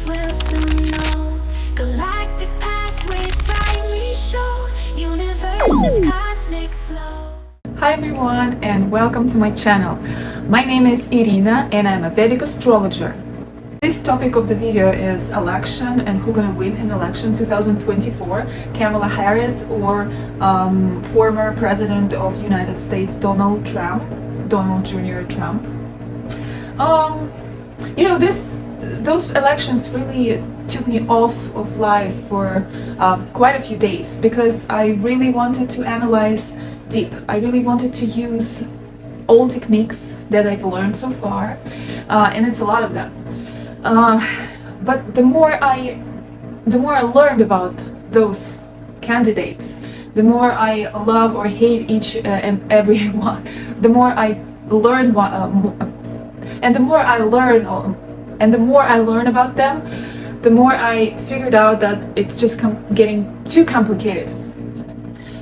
will soon know. Galactic pathways brightly show. Universe's cosmic flow. Hi everyone and welcome to my channel. My name is Irina and I'm a Vedic astrologer. This topic of the video is election and who's gonna win in election 2024, Kamala Harris or former President of United States Donald Jr. Trump. Those elections really took me off of life for quite a few days because I really wanted to analyze deep. I really wanted to use all techniques that I've learned so far, and it's a lot of them. But the more I learned about those candidates, the more I love or hate each and every one. The more I learn, and the more I learn about them, the more I figured out that it's just getting too complicated.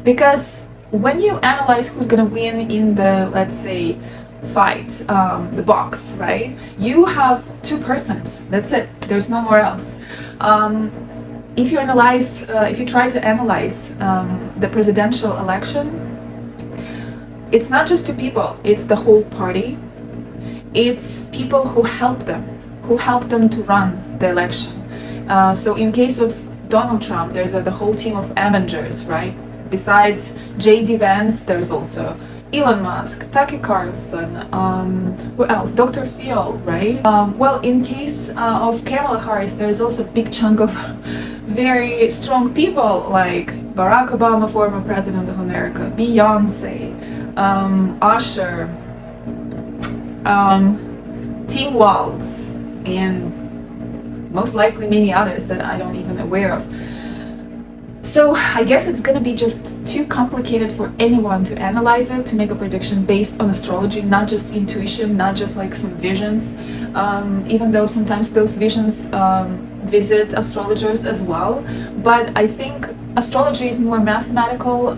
Because when you analyze who's gonna win in the, let's say, fight, the box, right? You have two persons. That's it. There's no more else. If you try to analyze the presidential election, it's not just two people. It's the whole party. It's people who help them to run the election. So in case of Donald Trump, there's the whole team of Avengers, right? Besides JD Wance, there's also Elon Musk, Tucker Carlson, who else? Dr. Phil, right? Well, in case of Kamala Harris, there's also a big chunk of very strong people like Barack Obama, former President of America, Beyonce, Usher, Tim Walze, and most likely many others that I don't even aware of. So I guess it's gonna be just too complicated for anyone to analyze it, to make a prediction based on astrology, not just intuition, not just like some visions, even though sometimes those visions visit astrologers as well. But I think astrology is more mathematical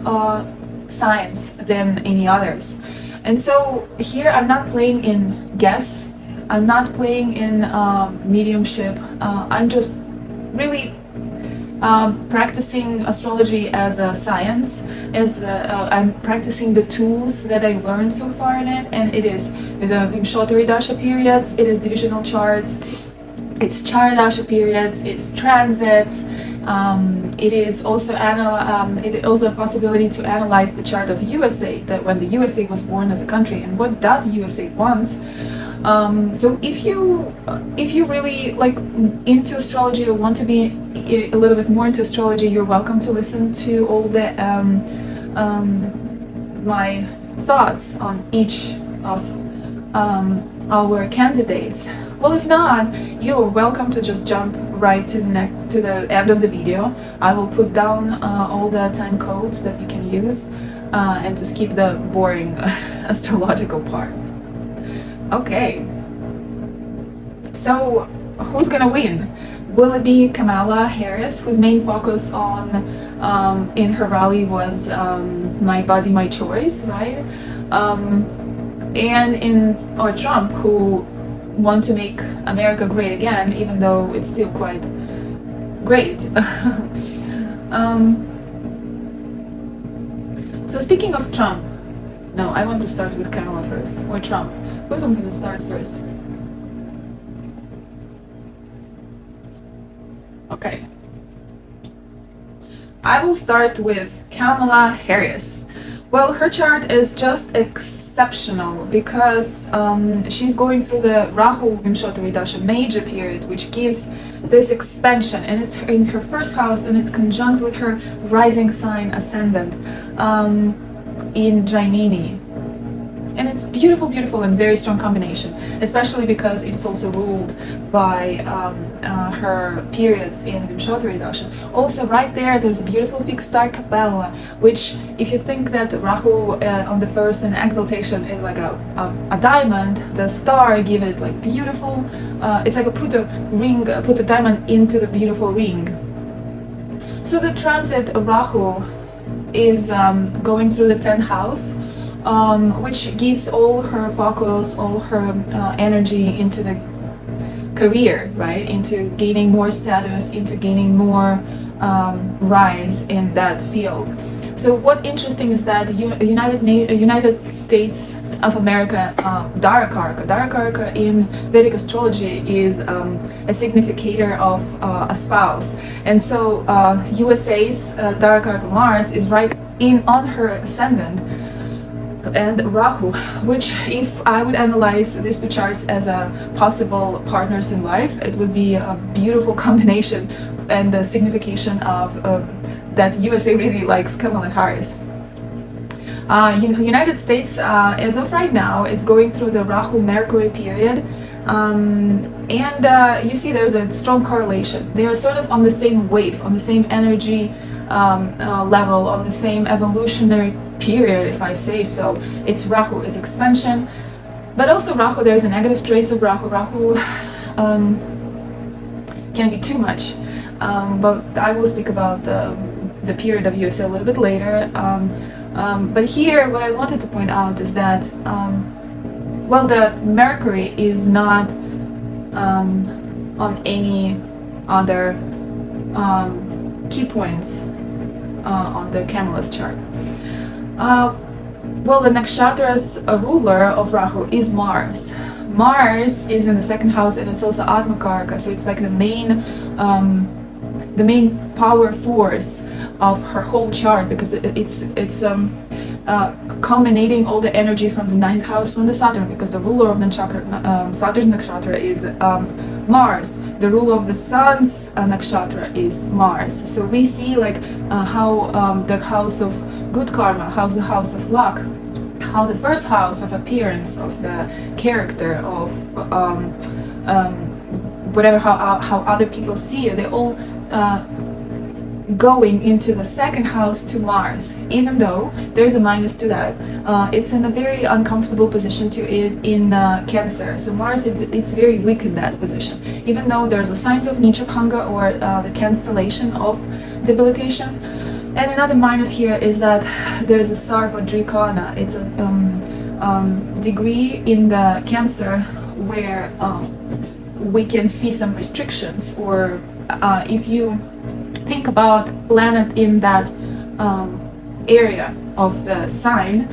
science than any others. And so here I'm not playing in guess, I'm not playing in mediumship, I'm just really practicing astrology as a science, I'm practicing the tools that I learned so far in it, and it is the Vimshottari Dasha periods, it is divisional charts, it's Chara Dasha periods, it's transits, it is also a possibility to analyze the chart of USA, that when the USA was born as a country and what does USA wants. So if you really like into astrology or want to be a little bit more into astrology, you're welcome to listen to all the my thoughts on each of our candidates. Well, if not, you're welcome to just jump right to the end of the video. I will put down all the time codes that you can use and just keep the boring astrological part. Okay, so who's gonna win? Will it be Kamala Harris, whose main focus on in her rally was my body, my choice, right? Or Trump, who want to make America great again, even though it's still quite great. So speaking of Trump, no, I want to start with Kamala first, or Trump. Who's I'm gonna start first? Okay. I will start with Kamala Harris. Well, her chart is just exceptional because she's going through the Rahu Vimshottari Dasha major period, which gives this expansion, and it's in her first house, and it's conjunct with her rising sign ascendant in Jaimini. And it's beautiful, beautiful, and very strong combination, especially because it's also ruled by her periods in Vimshottari Dasha. Also, right there's a beautiful fixed star Capella, which, if you think that Rahu on the first in exaltation is like a diamond, the star give it like beautiful. It's like put a diamond into the beautiful ring. So the transit of Rahu is going through the 10th house. Which gives all her focus, all her energy into the career, right? Into gaining more status, into gaining more rise in that field. So what interesting is that the United States of America, Darakarka in Vedic astrology is a significator of a spouse, and so USA's Darakarka Mars is right in on her ascendant and Rahu, which if I would analyze these two charts as a possible partners in life, it would be a beautiful combination and a signification of that USA really likes Kamala Harris. United States, as of right now, it's going through the Rahu-Mercury period, and you see there's a strong correlation. They are sort of on the same wave, on the same energy level, on the same evolutionary period, if I say so. It's Rahu, it's expansion, but also Rahu, there's a negative traits of Rahu. Rahu can be too much, but I will speak about the period of USA a little bit later. But here, what I wanted to point out is that, well, the Mercury is not on any other key points on the Kamala's chart. Well, the nakshatra's ruler of Rahu is Mars. Mars is in the second house, and it's also Atmakarka, so it's like the main power force of her whole chart, because it's culminating all the energy from the ninth house, from the Saturn, because the ruler of the Saturn's nakshatra is Mars. The ruler of the Sun's nakshatra is Mars. So we see like how the house of good karma, how's the house of luck, how the first house of appearance, of the character, of whatever, how other people see you, they all going into the second house to Mars, even though there's a minus to that. It's in a very uncomfortable position to it in Cancer. So Mars, it's very weak in that position, even though there's a signs of Nichapanga, or the cancellation of debilitation. And another minus here is that there's a Sarva Drikana. It's a degree in the Cancer where we can see some restrictions, or if you think about planet in that area of the sign,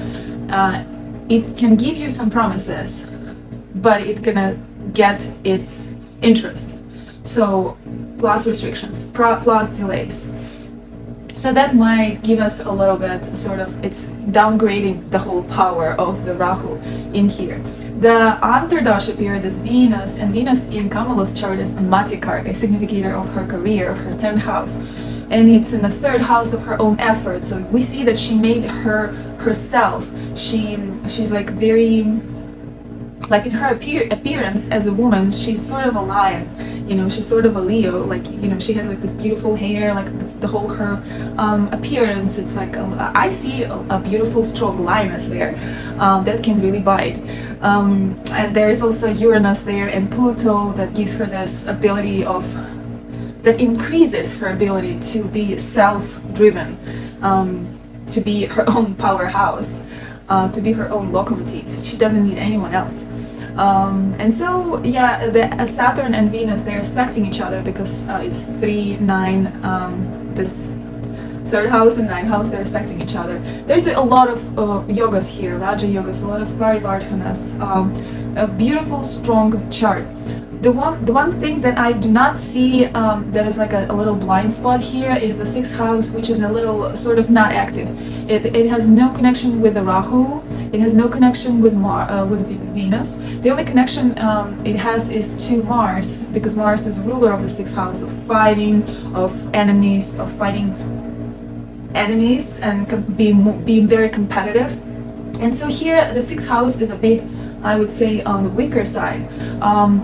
it can give you some promises, but it's gonna get its interest. So plus restrictions, plus delays. So that might give us a little bit sort of, it's downgrading the whole power of the Rahu in here. The Antardasha period is Venus, and Venus in Kamala's chart is Matikarka, a significator of her career, of her 10th house. And it's in the third house of her own effort. So we see that she made herself. She's like very, like in her appearance as a woman, she's sort of a lion, you know, she's sort of a Leo, like, you know, she has like this beautiful hair, like the whole her appearance, it's like I see a beautiful strong lioness there that can really bite, and there is also Uranus there and Pluto that gives her this ability of, that increases her ability to be self-driven, to be her own powerhouse, to be her own locomotive. She doesn't need anyone else. And so, yeah, the Saturn and Venus, they're respecting each other, because it's 3, 9, this third house and ninth house, they're respecting each other. There's a lot of yogas here, Raja yogas, a lot of Parivardhanas, a beautiful, strong chart. The one thing that I do not see that is like a little blind spot here is the sixth house, which is a little sort of not active. It has no connection with the Rahu. It has no connection with Venus. The only connection it has is to Mars, because Mars is the ruler of the sixth house, of fighting, of enemies, of fighting enemies, and being very competitive. And so here the sixth house is a bit, I would say, on the weaker side.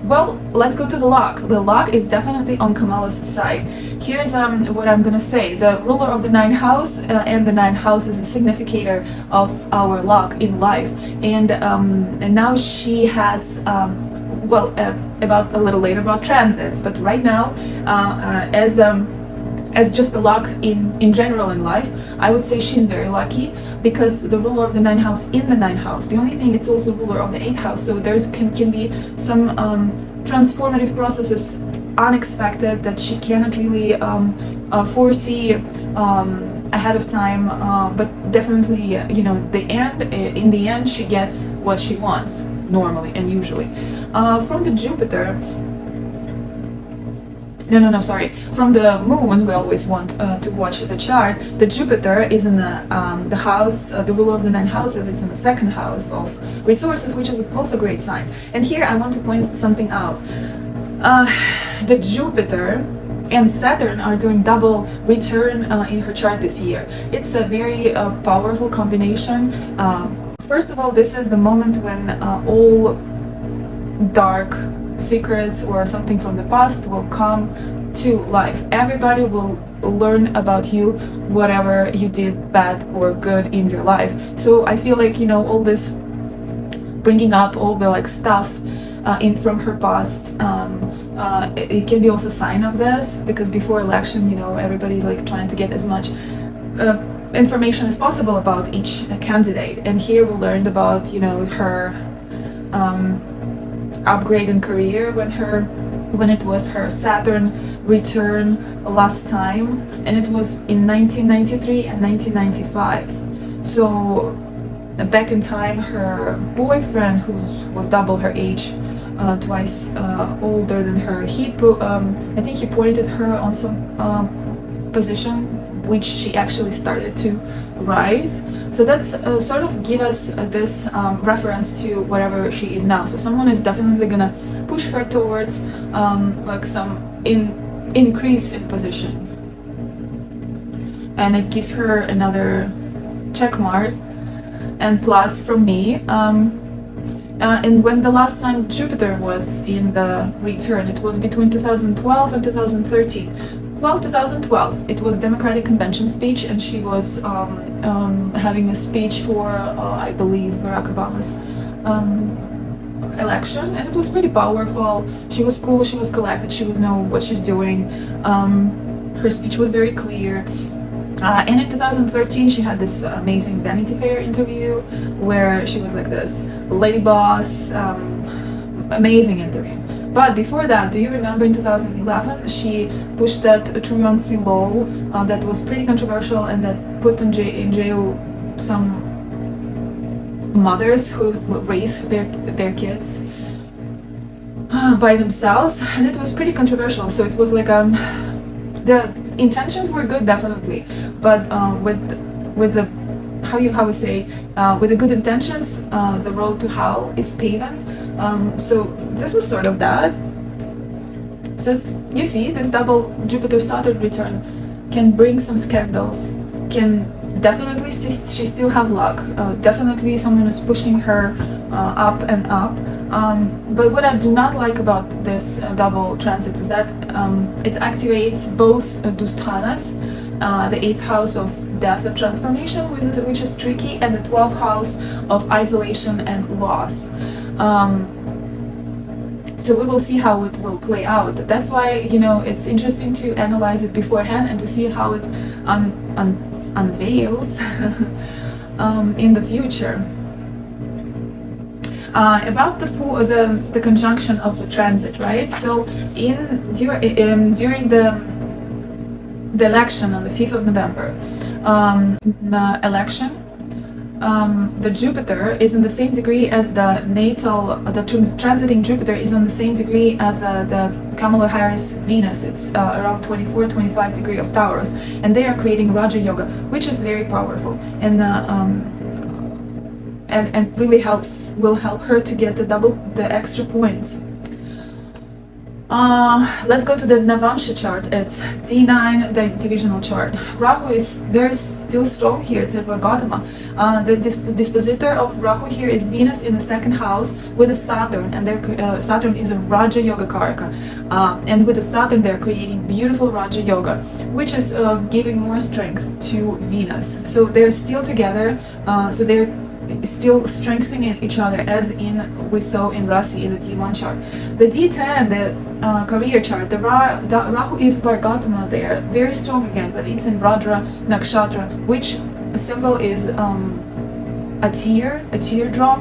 Well, let's go to the luck. The luck is definitely on Kamala's side. Here's what I'm gonna say. The ruler of the ninth house, and the ninth house is a significator of our luck in life. And now she has, well, about a little later about transits, but right now, as just the luck in general in life, I would say she's very lucky, because the ruler of the ninth house in the ninth house. The only thing, it's also ruler of the eighth house, so there's can be some transformative processes, unexpected, that she cannot really foresee ahead of time, but definitely, in the end she gets what she wants, normally and usually. From the Jupiter, sorry. From the moon, we always want to watch the chart. The Jupiter is in the house, the ruler of the 9 houses. It's in the 2nd house of resources, which is also a great sign. And here I want to point something out. The Jupiter and Saturn are doing double return in her chart this year. It's a very powerful combination. First of all, this is the moment when all dark secrets or something from the past will come to life. Everybody will learn about you, whatever you did bad or good in your life. So I feel like, all this bringing up all the stuff in from her past, it can be also a sign of this, because before election, everybody's trying to get as much information as possible about each candidate. And here we learned about her upgrade in career when it was her Saturn return last time, and it was in 1993 and 1995. So back in time, her boyfriend, who was double her age, twice older than her, I think he pointed her on some position which she actually started to rise. So that's sort of give us this reference to whatever she is now. So someone is definitely gonna push her towards some increase in position, and it gives her another check mark and plus from me. And when the last time Jupiter was in the return, it was between 2012 and 2013. Well, 2012, it was Democratic Convention speech, and she was having a speech for, I believe, Barack Obama's election, and it was pretty powerful. She was cool, she was collected, she was know what she's doing. Her speech was very clear. And in 2013, she had this amazing Vanity Fair interview where she was like this lady boss, amazing interview. But before that, do you remember in 2011, she pushed that truancy law that was pretty controversial and that put in jail some mothers who raised their kids by themselves, and it was pretty controversial. So it was like the intentions were good, definitely, but with the with the good intentions, the road to hell is paven. So this was sort of that. So you see, this double Jupiter-Saturn return can bring some scandals, can definitely she still have luck, definitely someone is pushing her up and up. But what I do not like about this double transit is that it activates both Dusthanas, the 8th house of death and transformation, which is tricky, and the 12th house of isolation and loss. So we will see how it will play out. That's why, it's interesting to analyze it beforehand and to see how it unveils in the future. About the conjunction of the transit, right? So during the election on the 5th of November, the election, the Jupiter is in the same degree as the natal, the transiting Jupiter is on the same degree as the Kamala Harris Venus. It's around 24-25 degree of Taurus, and they are creating Raja Yoga, which is very powerful, and really will help her to get the extra points. Let's go to the Navamsha chart. It's D9, the divisional chart. Rahu is very still strong here. It's a Vargatama. The dispositor of Rahu here is Venus in the 2nd house with a Saturn, and Saturn is a Raja Yoga Karaka. And with the Saturn, they're creating beautiful Raja Yoga, which is giving more strength to Venus. So they're still together. So they're still strengthening each other, as we saw in Rasi in the D1 chart. The D10, the career chart, the Rahu is Vargatama there, very strong again, but it's in Radra Nakshatra, which symbol is a teardrop.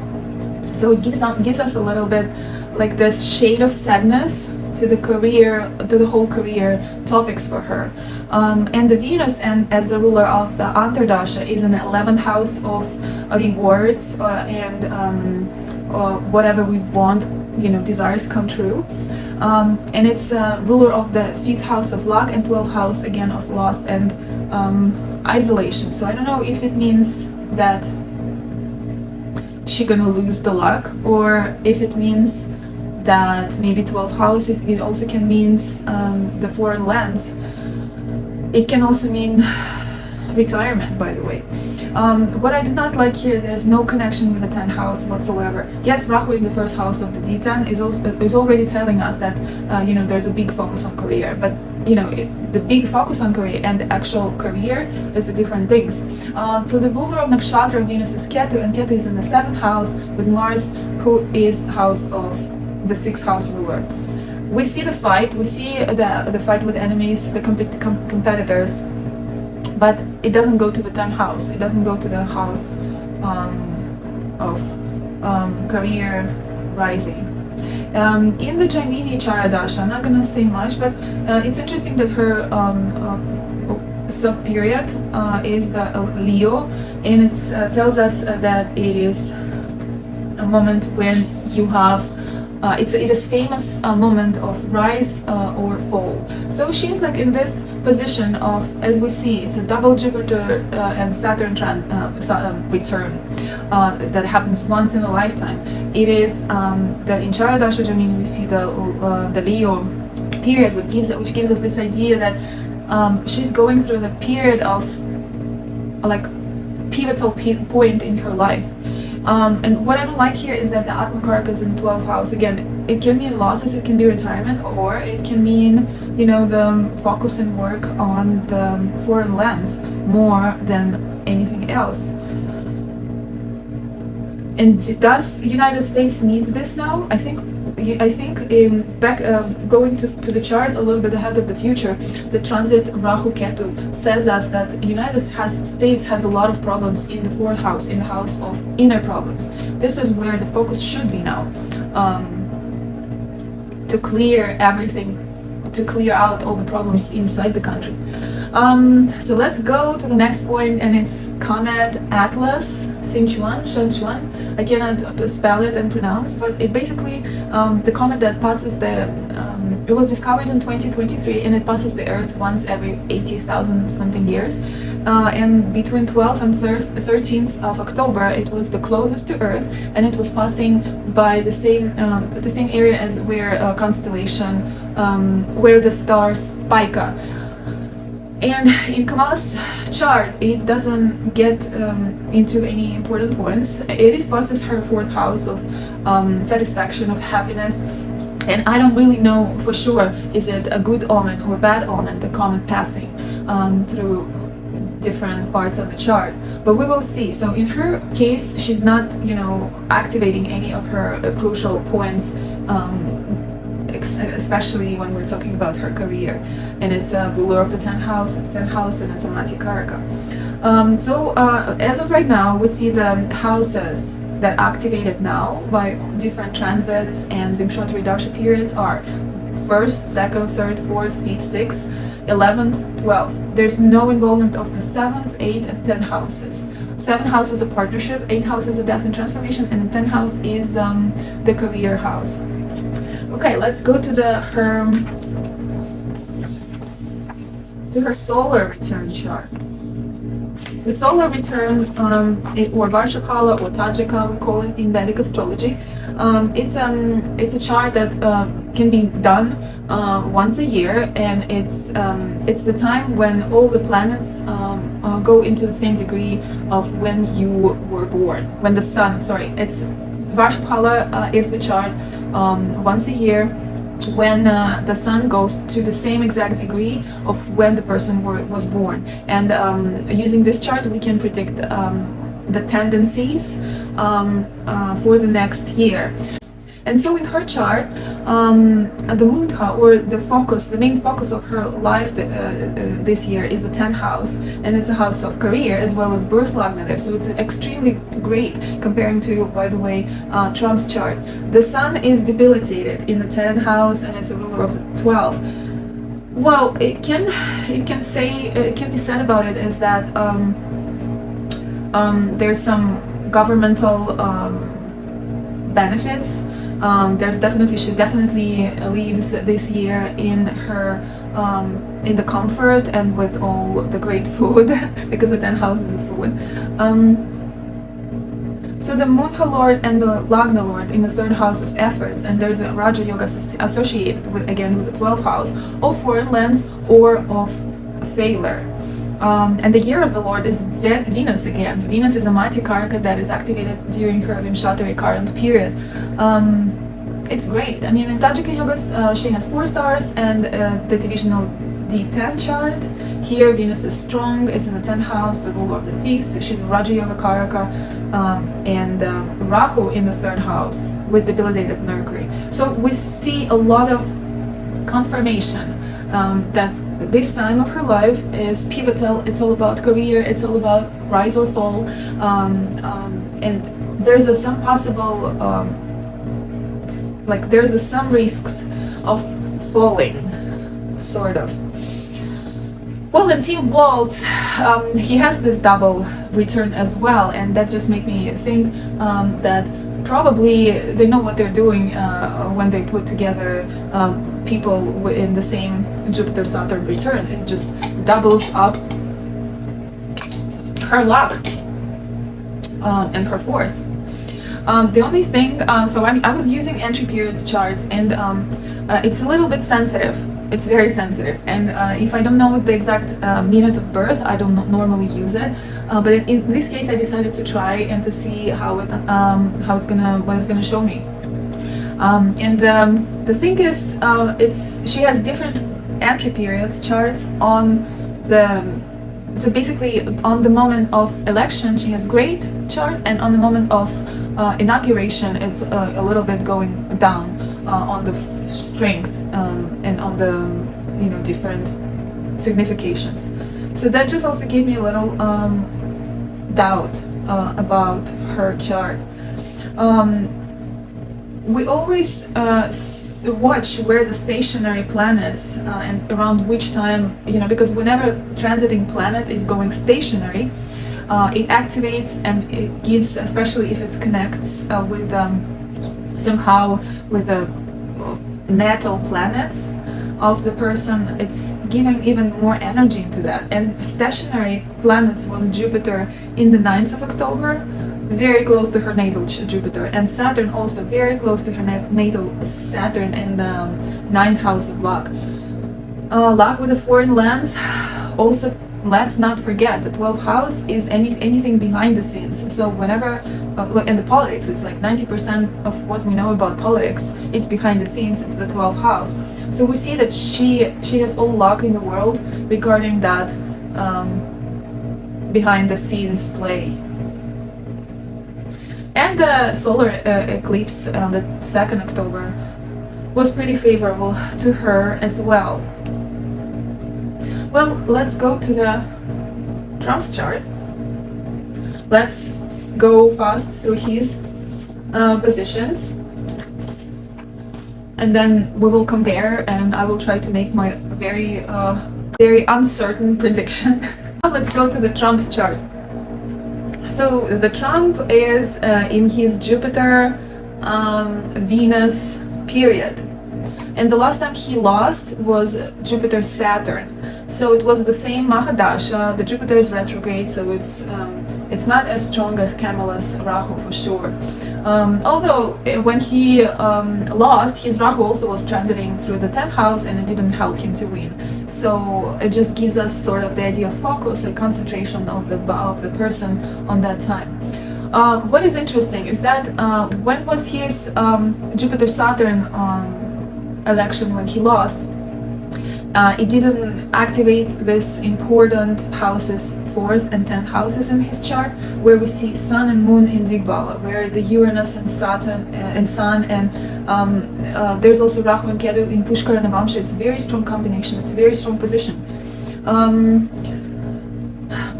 So it gives us a little bit like this shade of sadness to the career, to the whole career topics for her. And the Venus, and as the ruler of the Antardasha, is in the 11th house of rewards and whatever we want, desires come true. And it's ruler of the 5th house of luck and 12th house again of loss and isolation. So I don't know if it means that she's gonna lose the luck, or if it means that maybe 12th house, it also can mean the foreign lands. It can also mean retirement, by the way. What I did not like here, there's no connection with the 10th house whatsoever. Yes, Rahu in the 1st house of the D10 is already telling us that there's a big focus on career, but the big focus on career and the actual career is the different things. So the ruler of Nakshatra Venus is Ketu, and Ketu is in the 7th house with Mars, who is house of the 6th house ruler. We see the fight, we see the fight with enemies, the competitors, but it doesn't go to the 10th house. It doesn't go to the house of career rising. In the Jaimini Charadasha, I'm not gonna say much, but it's interesting that her sub-period is the Leo, and it tells us that it is a moment when you have it is famous moment of rise or fall. So she's like in this position of, as we see, it's a double Jupiter and Saturn return that happens once in a lifetime. It is in Charadasha Jamini we see the Leo period, which gives us this idea that she's going through the period of like pivotal point in her life. And what I don't like here is that the Atmakaraka is in the 12th house. Again, it can mean losses, it can be retirement, or it can mean, the focus and work on the foreign lands more than anything else. And does United States needs this now? I think going to the chart a little bit ahead of the future, the transit Rahu Ketu says us that United States has a lot of problems in the 4th house, in the house of inner problems. This is where the focus should be now, to clear everything, to clear out all the problems inside the country. So let's go to the next point, and it's Comet Atlas Sinchuan, Shenchuan. I cannot spell it and pronounce, but it basically the comet that passes it was discovered in 2023, and it passes the Earth once every 80,000 something years. And between 12th and 13th of October, it was the closest to Earth, and it was passing by the same area as where Constellation, where the star Spica. And in Kamala's chart, it doesn't get into any important points. It passes her 4th house of satisfaction, of happiness. And I don't really know for sure, is it a good omen or bad omen, the comet passing through different parts of the chart. But we will see. So in her case, she's not, activating any of her crucial points, especially when we're talking about her career. And it's a ruler of the 10th house, and it's a Matyakaraka. So as of right now, we see the houses that activated now by different transits and Vimshottari Dasha periods are 1st, 2nd, 3rd, 4th, 5th, 6th, 11th, 12th. There's no involvement of the 7th, 8th, and 10th houses. 7th house is a partnership, 8th house is a death and transformation, and the 10th house is the career house. Okay, let's go to her solar return chart. The solar return, or Varshakala or Tajika, we call it in Vedic astrology. It's a chart that can be done once a year, and it's the time when all the planets go into the same degree of when you were born. When the sun, it's Varshakala is the chart once a year, when the sun goes to the same exact degree of when the person was born. And using this chart, we can predict the tendencies for the next year. And so in her chart, the moon or the main focus of her life this year is the 10th house, and it's a house of career as well as birth lagna there. So it's extremely great comparing to, by the way, Trump's chart. The sun is debilitated in the 10th house, and it's a ruler of the 12th. Well, it can be said about it is that there's some governmental benefits. She definitely lives this year in her in the comfort and with all the great food because the 10th house is the food. So the Moonha Lord and the Lagna Lord in the 3rd house of efforts, and there's a Raja Yoga associated with the 12th house of foreign lands or of failure. And the year of the Lord is Venus again. Venus is a Mati Karaka that is activated during her Vimshatari current period. It's great. I mean, in Tajika Yogas, she has 4 stars, and the divisional D10 chart. Here, Venus is strong. It's in the 10th house, the ruler of the 5th. She's a Raja Yoga Karaka, and Rahu in the 3rd house with debilitated Mercury. So we see a lot of confirmation that this time of her life is pivotal. It's all about career. It's all about rise or fall, and there's some possible, some risks of falling, sort of. Well, and Tim Walze, he has this double return as well, and that just made me think that probably they know what they're doing when they put together people in the same Jupiter-Saturn return. It just doubles up her luck and her force. The only thing, I was using entry periods charts, and it's a little bit sensitive. It's very sensitive, and if I don't know the exact minute of birth, I don't normally use it. But in this case, I decided to try and to see what it's gonna show me. The thing is, she has different entry periods charts on the. So basically, on the moment of election, she has great chart, and on the moment of inauguration, it's a little bit going down on the strength and on the different significations. So that just also gave me a little doubt about her chart. We always watch where the stationary planets and around which time, because whenever transiting planet is going stationary, it activates and it gives, especially if it connects with somehow with the natal planets of the person, it's giving even more energy into that. And stationary planets was Jupiter in the 9th of October, very close to her natal Jupiter, and Saturn also very close to her natal Saturn in the 9th house of luck. Luck with the foreign lands. Also, let's not forget the 12th house is anything behind the scenes. So whenever in the politics, it's like 90% of what we know about politics, it's behind the scenes. It's the 12th house. So we see that she has all luck in the world regarding that behind the scenes play. And the solar eclipse on the 2nd October was pretty favorable to her as well. Well, let's go to the Trump's chart. Let's go fast through his positions, and then we will compare, and I will try to make my very uncertain prediction. Now let's go to the Trump's chart. So the Trump is in his Jupiter Venus period, and the last time he lost was Jupiter Saturn. So it was the same Mahadasha. The Jupiter is retrograde, so it's not as strong as Kamala's Rahu for sure. Although when he lost, his Rahu also was transiting through the 10th house, and it didn't help him to win. So it just gives us sort of the idea of focus and concentration of the person on that time. What is interesting is that when was his Jupiter Saturn election when he lost? It didn't activate this important houses, 4th and 10th houses in his chart, where we see Sun and Moon in Digbala, where the Uranus and Saturn and Sun, and there's also Rahu and Ketu in Pushkara Navamsha. It's a very strong combination. It's a very strong position.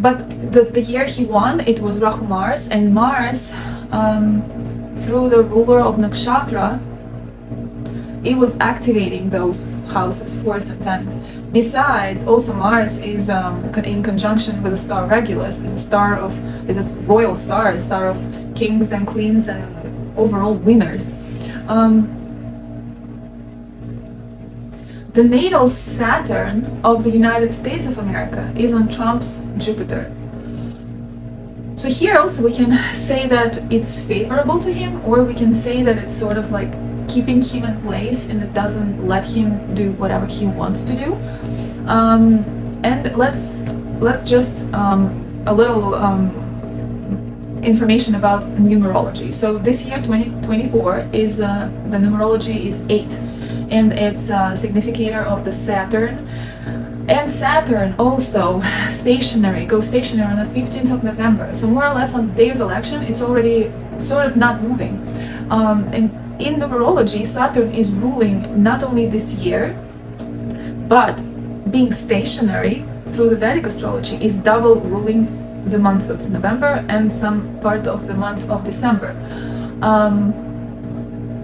But the year he won, it was Rahu Mars, and Mars, through the ruler of Nakshatra, it was activating those houses, 4th and 10th. Besides, also Mars is in conjunction with the star Regulus, is a royal star, a star of kings and queens and overall winners. The natal Saturn of the United States of America is on Trump's Jupiter. So here also we can say that it's favorable to him, or we can say that it's sort of like keeping him in place and it doesn't let him do whatever he wants to do. And let's just a little information about numerology. So this year 2024 is the numerology is 8, and it's a significator of the Saturn. And Saturn also goes stationary on the 15th of November. So more or less on the day of election, it's already sort of not moving. And in numerology, Saturn is ruling not only this year, but being stationary through the Vedic astrology is double ruling the month of November and some part of the month of December.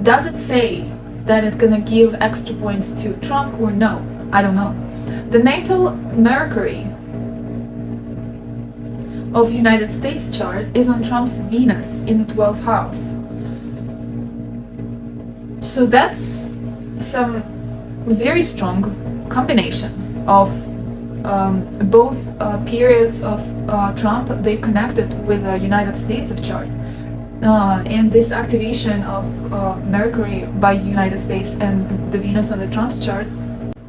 Does it say that it's gonna give extra points to Trump or no? I don't know. The natal Mercury of United States chart is on Trump's Venus in the 12th house. So that's some very strong combination of both periods of Trump. They connected with the United States of chart. And this activation of Mercury by United States and the Venus on the Trump's chart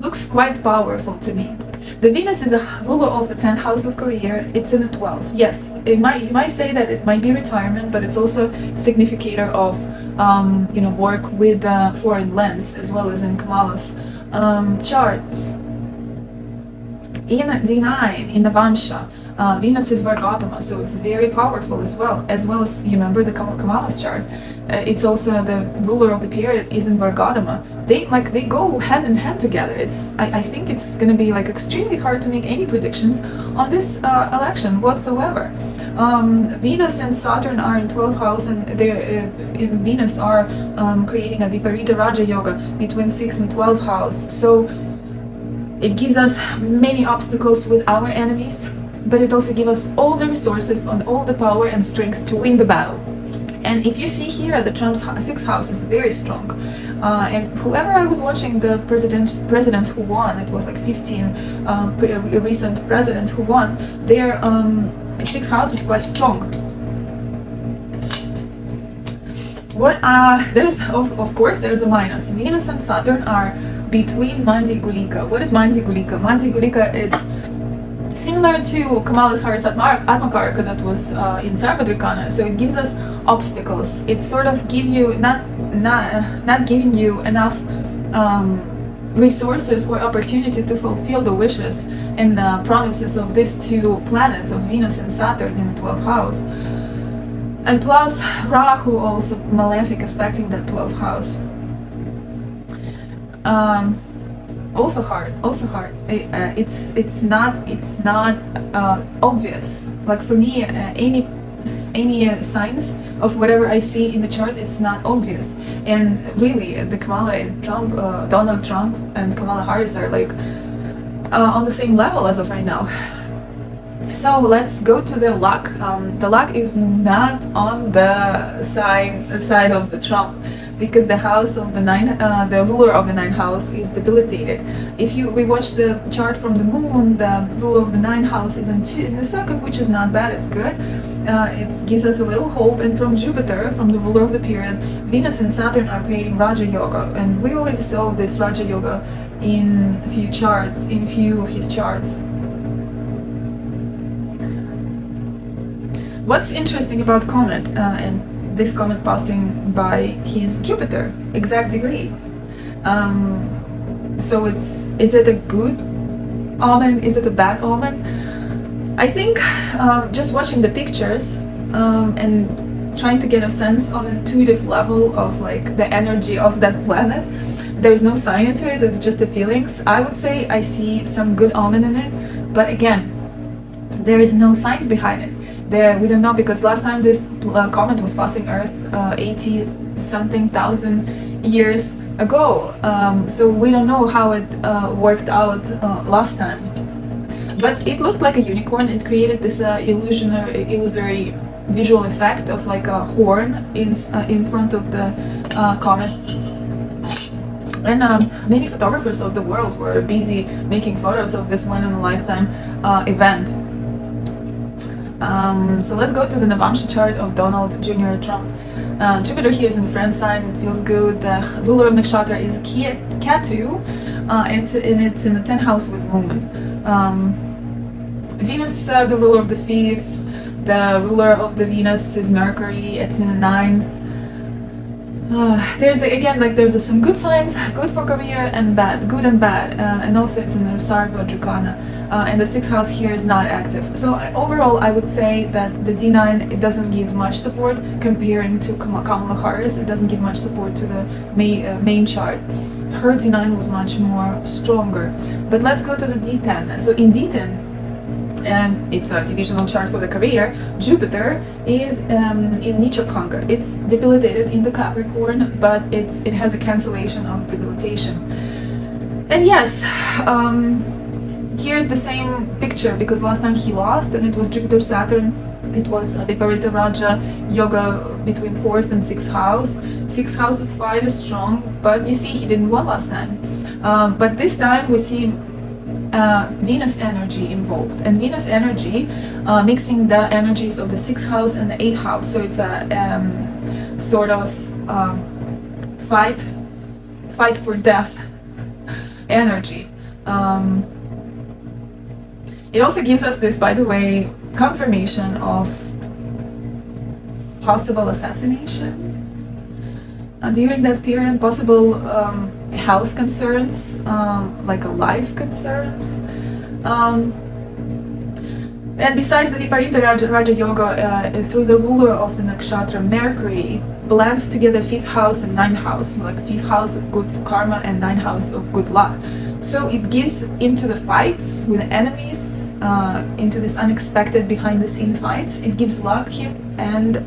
looks quite powerful to me. The Venus is a ruler of the 10th house of career. It's in the 12th. Yes, you might say that it might be retirement, but it's also significator of work with foreign lands, as well as in Kamala's chart. In D9, in Navamsha, Venus is Vargatama, so it's very powerful as well as you remember the Kamala's chart. It's also the ruler of the period is in Vargatama. They go hand in hand together. I think it's going to be like extremely hard to make any predictions on this election whatsoever. Venus and Saturn are in 12th house, and they in Venus are creating a Viparita Raja Yoga between 6th and 12th house. So it gives us many obstacles with our enemies, but it also gives us all the resources and all the power and strength to win the battle. And if you see here, the Trump's 6th house is very strong. And whoever I was watching the presidents who won, it was like 15 recent presidents who won, their 6th house is quite strong. There's of course there's a minus. Venus and Saturn are between Mandi Gulika. What is Mandi Gulika? Mandi Gulika, it's similar to Kamala Harris Atmakarka that was in Sarvadrikana. So it gives us obstacles. It sort of give you not giving you enough resources or opportunity to fulfill the wishes and promises of these two planets of Venus and Saturn in the 12th house. And plus Rahu also malefic aspecting that 12th house. Also hard. It's not obvious. Like for me, any signs of whatever I see in the chart, it's not obvious. And really, the Kamala and Trump, Donald Trump and Kamala Harris are like on the same level as of right now. So let's go to the luck. The luck is not on the side of the Trump, because the house of the the ruler of the 9th house is debilitated. If we watch the chart from the moon, the ruler of the 9th house is in the 2nd, which is not bad, it's good. It gives us a little hope. And from Jupiter, from the ruler of the period, Venus and Saturn are creating Raja Yoga, and we already saw this Raja Yoga in a few of his charts. What's interesting about comet and this comet passing by his Jupiter exact degree, So is it a good omen? Is it a bad omen? I think just watching the pictures and trying to get a sense on an intuitive level of like the energy of that planet. There's no science to it, it's just the feelings. I would say I see some good omen in it, but again, there is no science behind it. We don't know, because last time this comet was passing Earth 80 something thousand years ago, so we don't know how it worked out last time. But it looked like a unicorn. It created this illusory visual effect of like a horn in front of the comet. And many photographers of the world were busy making photos of this one-in-a-lifetime event. So let's go to the Navamsha chart of Donald Jr. Trump. Jupiter here is in the friend sign, it feels good. The ruler of Nakshatra is Ketu, it's in the 10th house with Moon. Venus, the ruler of the 5th, the ruler of the Venus is Mercury, it's in the 9th. There's some good signs, good for career and bad, good and bad, and also it's in the Sarva Drukana, and the 6th house here is not active. So overall, I would say that the D9, it doesn't give much support comparing to Kamala Harris. It doesn't give much support to the main chart. Her D9 was much more stronger. But let's go to the D10. So in D10, and it's a divisional chart for the career, Jupiter is in Nicha Conquer. It's debilitated in the Capricorn, but it has a cancellation of debilitation. And yes, here's the same picture, because last time he lost, and it was Jupiter Saturn. It was Viparita Raja Yoga between 4th and 6th house. 6th house of fight is strong, but you see he didn't win last time. But this time we see Venus energy involved, and Venus energy mixing the energies of the 6th house and the 8th house. So it's a sort of fight for death energy. It also gives us this, by the way, confirmation of possible assassination during that period, possible health concerns, like a life concerns. And besides the Viparita Raja Yoga, through the ruler of the nakshatra, Mercury blends together 5th house and 9th house, like 5th house of good karma and 9th house of good luck. So it gives into the fights with enemies, into this unexpected behind the scene fights. It gives luck here and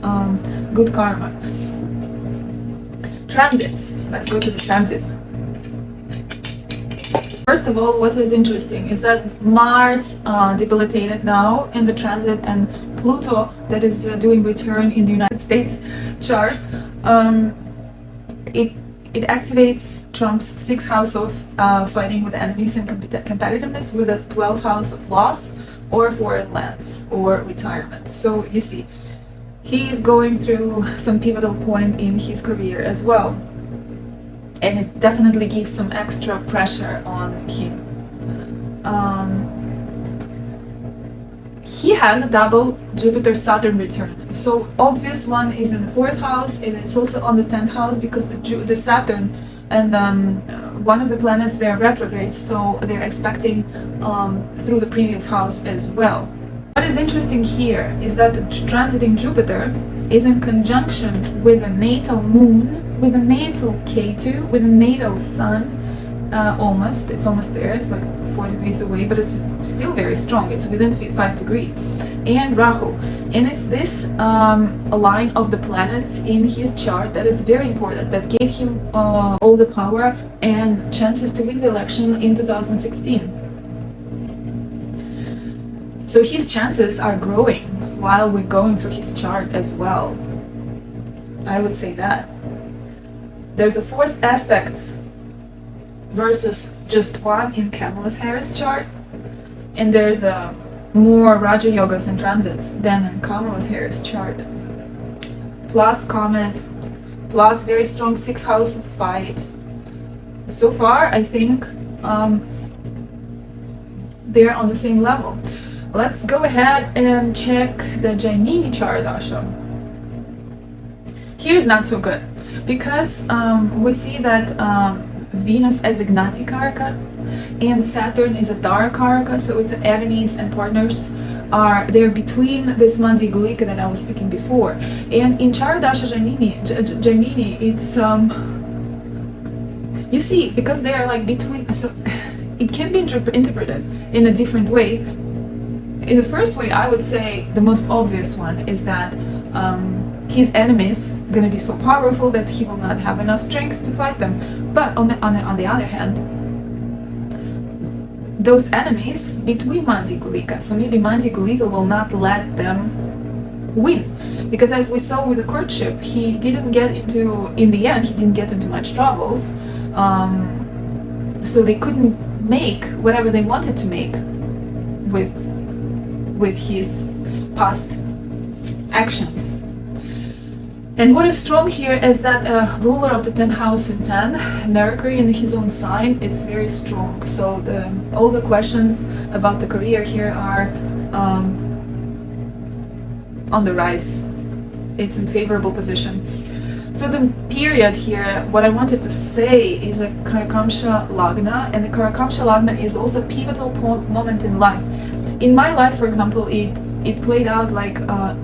good karma. Transits. Let's go to the transit. First of all, what is interesting is that Mars debilitated now in the transit, and Pluto that is doing return in the United States chart. It activates Trump's 6th house of fighting with enemies and competitiveness, with a 12th house of loss or foreign lands or retirement. So you see, he is going through some pivotal point in his career as well. And it definitely gives some extra pressure on him. He has a double Jupiter-Saturn return. So obvious one is in the 4th house, and it's also on the 10th house, because the Saturn and one of the planets, they are retrogrades, so they're expecting through the previous house as well. What is interesting here is that transiting Jupiter is in conjunction with a natal moon, with a natal Ketu, with a natal sun, it's almost there, it's like 4 degrees away, but it's still very strong, it's within 5 degrees, and Rahu. And it's this line of the planets in his chart that is very important, that gave him all the power and chances to win the election in 2016. So his chances are growing while we're going through his chart as well. I would say that. There's a force aspects versus just one in Kamala Harris chart, and there's a more Raja Yogas and transits than in Kamala Harris chart. Plus comet, plus very strong 6th house of fight. So far, I think they're on the same level. Let's go ahead and check the Jaimini chart, Asha. Here's not so good, because we see that Venus as Ignati Karaka, and Saturn is a Dara Karaka, so it's enemies and partners they're between this Mandi Gulika that I was speaking before. And in Charadasha Jaimini, it's you see, because they are like between, so it can be interpreted in a different way. In the first way, I would say the most obvious one is that his enemies gonna be so powerful that he will not have enough strength to fight them. But on the other hand, those enemies between Mandi Gulika, so maybe Mandi Gulika will not let them win, because as we saw with the courtship, he didn't get into, in the end, he didn't get into much troubles, so they couldn't make whatever they wanted to make with his past actions. And what is strong here is that ruler of the 10th house in 10, Mercury in his own sign, it's very strong. So all the questions about the career here are on the rise. It's in favorable position. So the period here, what I wanted to say is a Karakamsha Lagna, and the Karakamsha Lagna is also a pivotal moment in life. In my life, for example, it played out like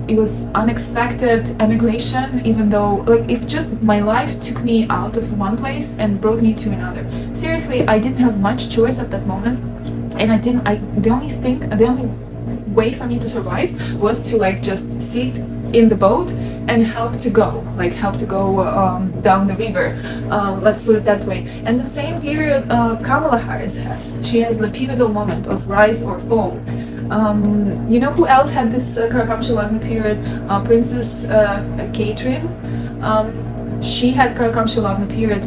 it was unexpected emigration, even though like it just, my life took me out of one place and brought me to another. Seriously, I didn't have much choice at that moment, and the only way for me to survive was to like just sit in the boat and help to go down the river, let's put it that way. And the same period Kamala Harris has. She has the pivotal moment of rise or fall. You know who else had this Karakamsha Lagna period? Princess Catherine. She had Karakamsha Lagna period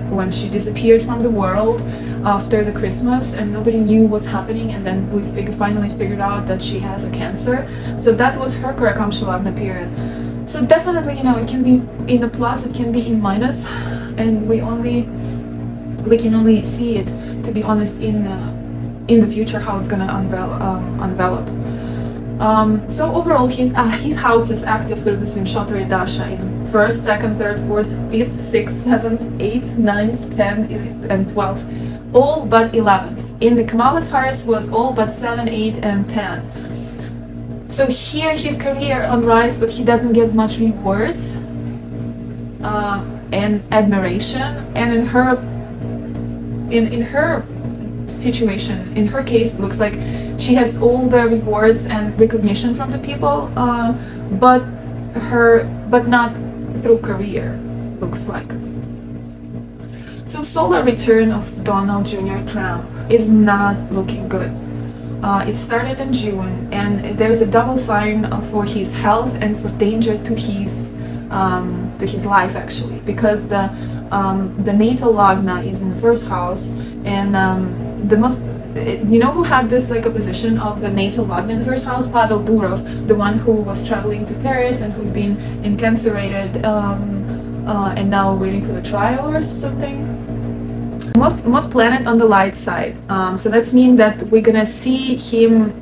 when she disappeared from the world after the Christmas, and nobody knew what's happening, and then we finally figured out that she has a cancer. So that was her Karakamsha Lagna period. So definitely, you know, it can be in the plus, it can be in minus, and we can only see it, to be honest, in the future, how it's gonna envelop. So overall, his house is active through the Vimshottari Dasha. Is 1st, 2nd, 3rd, 4th, 5th, 6th, 7th, 8th, 9th, 10th, and 12th. All but 11th. In the Kamala Harris was all but 7, 8, and 10. So here his career on rise, but he doesn't get much rewards and admiration. And in her situation, in her case, it looks like she has all the rewards and recognition from the people, but not through career, looks like. So solar return of Donald Jr. Trump is not looking good. It started in June, and there's a double sign for his health and for danger to his life, actually, because the natal lagna is in the 1st house, and you know who had this like a position of the natal lagna in the 1st house? Pavel Durov, the one who was traveling to Paris and who's been incarcerated and now waiting for the trial or something. Most planet on the light side, so that's mean that we're gonna see him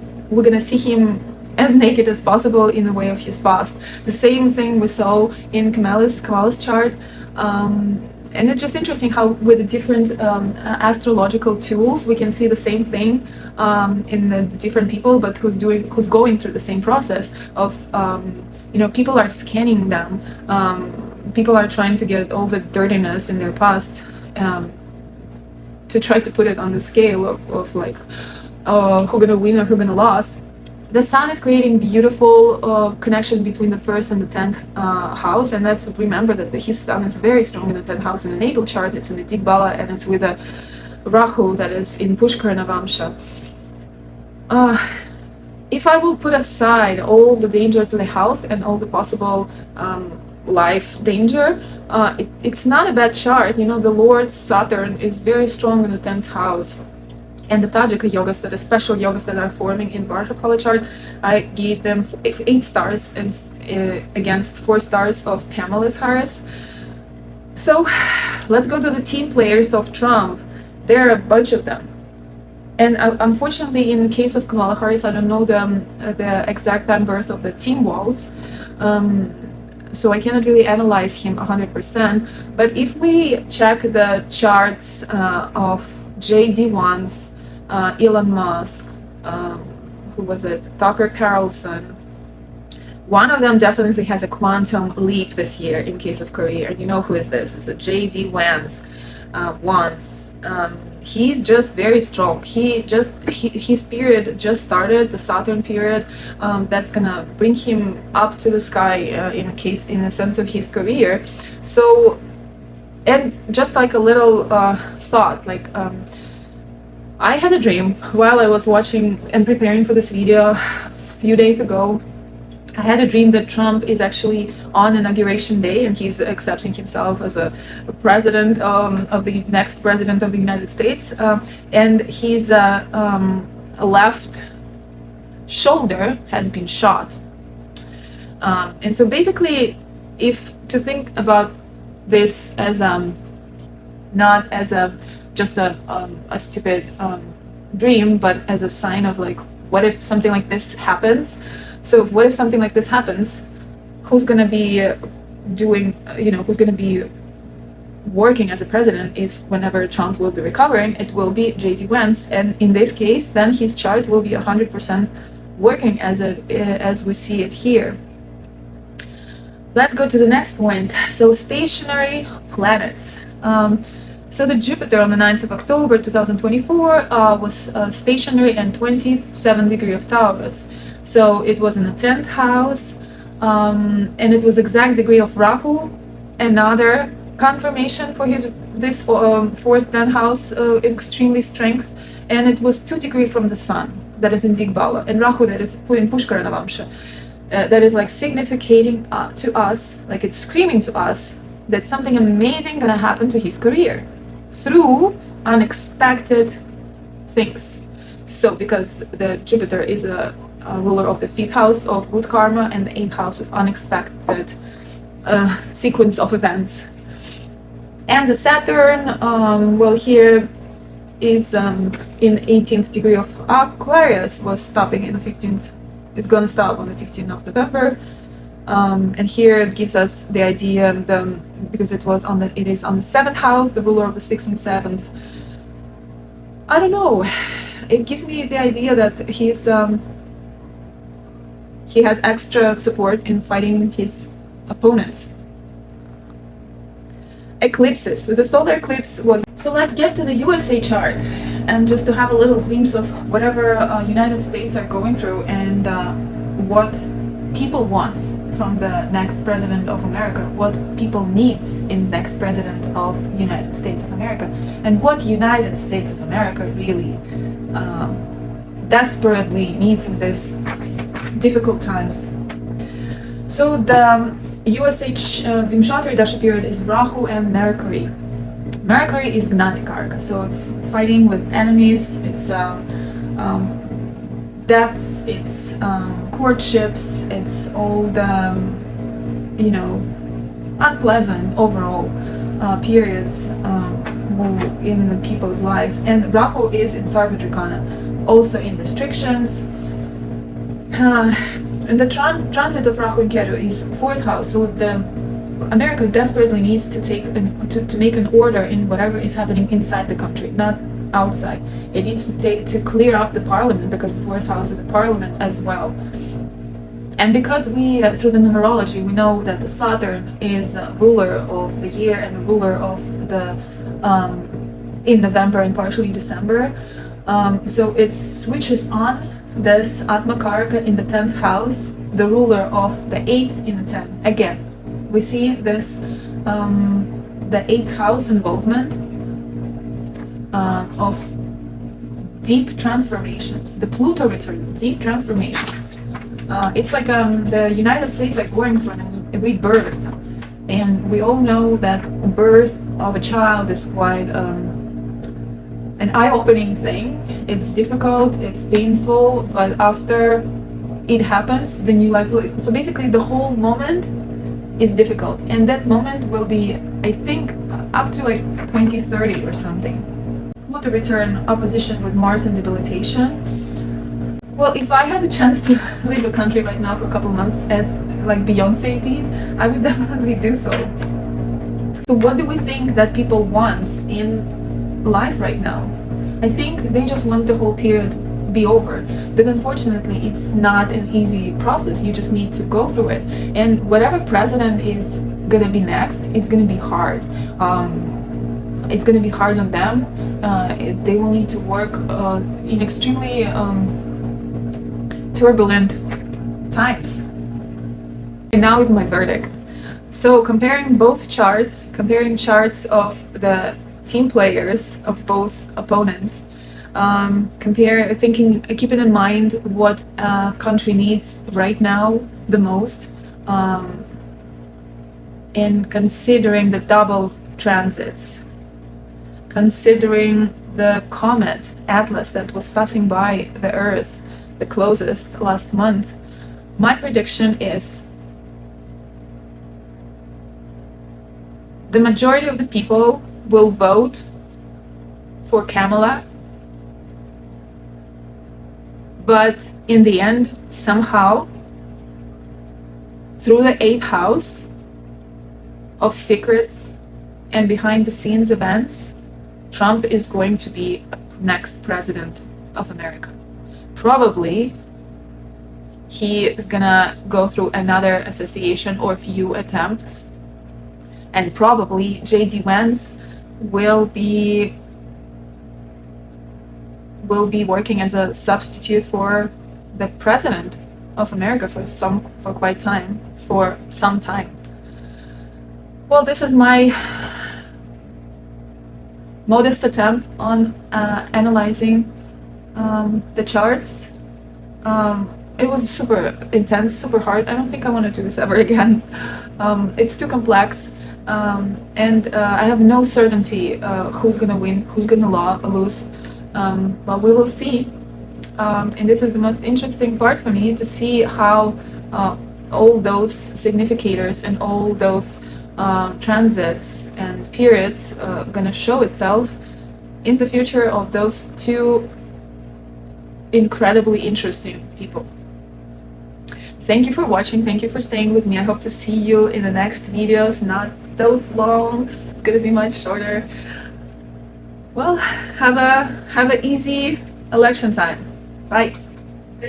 as naked as possible in the way of his past. The same thing we saw in Kamala's chart, and it's just interesting how with the different astrological tools we can see the same thing in the different people, but who's going through the same process of people are scanning them, people are trying to get all the dirtiness in their past, to try to put it on the scale of like who gonna win or who gonna lose. The sun is creating beautiful connection between the 1st and the 10th house, and let's remember that his sun is very strong in the 10th house in the natal chart. It's in the Digbala, and it's with a Rahu that is in Pushkar Navamsha. If I will put aside all the danger to the health and all the possible life danger, it's not a bad chart. You know, the Lord Saturn is very strong in the 10th house. And the Tajika yogas, that are special yogas that are forming in Varshapala chart, I gave them 8 stars and against 4 stars of Kamala Harris. So let's go to the team players of Trump. There are a bunch of them. And unfortunately, in the case of Kamala Harris, I don't know the exact time birth of the Tim Walze. so I cannot really analyze him 100%. But if we check the charts of JD Wance, Elon Musk, who was it, Tucker Carlson, one of them definitely has a quantum leap this year in case of career. You know who is this? It's a JD Wance. He's just very strong. His period just started, the Saturn period. That's gonna bring him up to the sky in a sense of his career. So, and just like a little thought, like I had a dream while I was watching and preparing for this video a few days ago. I had a dream that Trump is actually on inauguration day and he's accepting himself as a president of the next president of the United States, and his left shoulder has been shot. And so basically, if to think about this as not as just a stupid dream, but as a sign of like, what if something like this happens? So what if something like this happens? Who's going to be who's going to be working as a president if whenever Trump will be recovering, it will be JD Wance. And in this case, then his chart will be 100% working as we see it here. Let's go to the next point. So stationary planets. So the Jupiter on the 9th of October 2024 was stationary and 27 degree of Taurus. So it was in the 10th house, and it was exact degree of Rahu, another confirmation for this fourth 10th house extremely strength, and it was 2 degrees from the Sun, that is in Digbala, and Rahu, that is in Pushkarana Vamsha, that is like significating to us, like it's screaming to us that something amazing gonna happen to his career through unexpected things. So because the Jupiter is a ruler of the 5th house of good karma and the 8th house of unexpected sequence of events. And the Saturn, well, here is in 18th degree of Aquarius, was stopping in the 15th, it's going to stop on the 15th of November. And here it gives us the idea, because it is on the 7th house, the ruler of the 6th and 7th. I don't know, it gives me the idea that he has extra support in fighting his opponents. Eclipses. So the solar eclipse was... So let's get to the USA chart, and just to have a little glimpse of whatever United States are going through and what people want from the next president of America, what people needs in next president of United States of America, and what United States of America really desperately needs in this difficult times. So the USH Vimshatri Dasha period is Rahu and Mercury. Mercury is Gnati Karka, so it's fighting with enemies, it's debts, it's courtships, it's all the unpleasant overall periods in people's life. And Rahu is in Sarvatrikana, also in restrictions. And the transit of Rahu and Ketu is 4th house, so America desperately needs to make an order in whatever is happening inside the country, not outside. It needs to clear up the parliament, because the 4th house is a parliament as well. And because we, through the numerology, we know that the Saturn is a ruler of the year and a ruler of the in November and partially in December. So it switches on this Atma Karaka in the 10th house, the ruler of the 8th in the 10th. Again, we see this, the 8th house involvement of deep transformations. The Pluto return, deep transformations. It's like the United States are going through a rebirth. And we all know that birth of a child is quite an eye-opening thing. It's difficult, it's painful, but after it happens, the new life will... So basically the whole moment is difficult, and that moment will be, I think, up to like 2030 or something. Pluto return opposition with Mars and debilitation. Well, if I had the chance to leave the country right now for a couple months, as like Beyonce did, I would definitely do so. So what do we think that people want in life right now? I think they just want the whole period be over, but unfortunately it's not an easy process. You just need to go through it, and whatever president is gonna be next, it's gonna be hard. It's gonna be hard on them. They will need to work in extremely turbulent times. And now is my verdict. So comparing both charts, comparing charts of the team players of both opponents, keeping in mind what a country needs right now the most, and considering the double transits, considering the comet Atlas that was passing by the Earth the closest last month, my prediction is the majority of the people will vote for Kamala, but in the end, somehow, through the 8th house of secrets and behind the scenes events, Trump is going to be next president of America. Probably he is gonna go through another assassination or few attempts, and probably JD Wance will be working as a substitute for the president of America for some time. Well, this is my modest attempt on analyzing the charts. It was super intense, super hard. I don't think I want to do this ever again. It's too complex, and I have no certainty who's gonna win, who's gonna lose, but we will see. And this is the most interesting part for me, to see how all those significators and all those transits and periods gonna show itself in the future of those two incredibly interesting people. Thank you for watching, thank you for staying with me. I hope to see you in the next videos, not those long, it's gonna be much shorter. Well, have a easy election time. Bye.